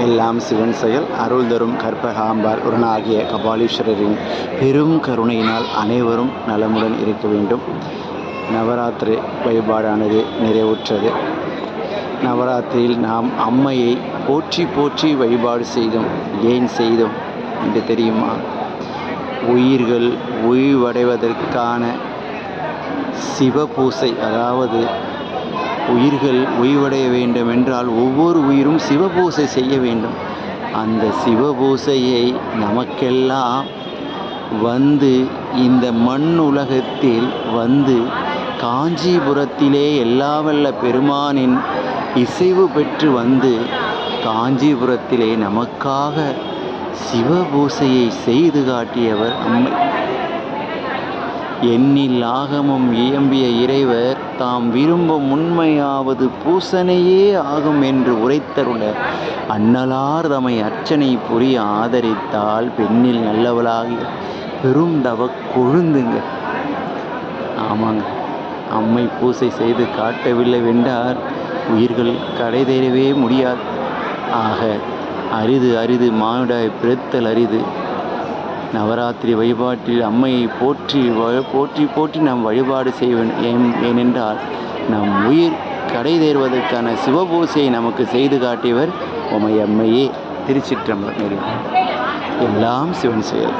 எல்லாம் சிவன் செயல். அருள் தரும் கற்பகாம்பாள் உடனாகிய கபாலீஸ்வரரின் பெரும் கருணையினால் அனைவரும் நலமுடன் இருக்க வேண்டும். நவராத்திரி வழிபாடானது நிறைவுற்றது. நவராத்திரியில் நாம் அம்மையை போற்றி போற்றி வழிபாடு செய்தோம். ஏன் செய்தோம் என்று தெரியுமா? உயிர்கள் உய்வடைவதற்கான சிவபூசை, அதாவது உயிர்கள் உய்வடைய வேண்டும் என்றால் ஒவ்வொரு உயிரும் சிவபூசை செய்ய வேண்டும். அந்த சிவபூசையை நமக்கெல்லாம் வந்து இந்த மண் உலகத்தில் வந்து காஞ்சிபுரத்திலே எல்லாவல்ல பெருமானின் இசைவு பெற்று வந்து காஞ்சிபுரத்திலே நமக்காக சிவபூசையை செய்து காட்டியவர் அம்மை. எண்ணில் ஆகமும் இயம்பிய இறைவர் தாம் விரும்பும் உண்மையாவது பூசனையே ஆகும் என்று உரைத்தருள அன்னலார் தமை அர்ச்சனை புரிய ஆதரித்தால் பெண்ணில் நல்லவளாகி பெரும் தவ கொழுந்துங்க. ஆமாங்க, அம்மை பூசை செய்து காட்டவில்லை வென்றால் உயிர்கள் கடை தேரவே முடியாது. ஆக அரிது அரிது மானுடாய் பிறத்தல் அரிது. நவராத்திரி வழிபாட்டில் அம்மையை போற்றி போற்றி போற்றி நாம் வழிபாடு செய்ய வேண்டும். ஏனென்றால் நம் உயிர் கடை தேர்வதற்கான சிவபூசையை நமக்கு செய்து காட்டியவர் உமையம்மையே. திருச்சிற்றம்பலம். எல்லாம் சிவன் செயல்.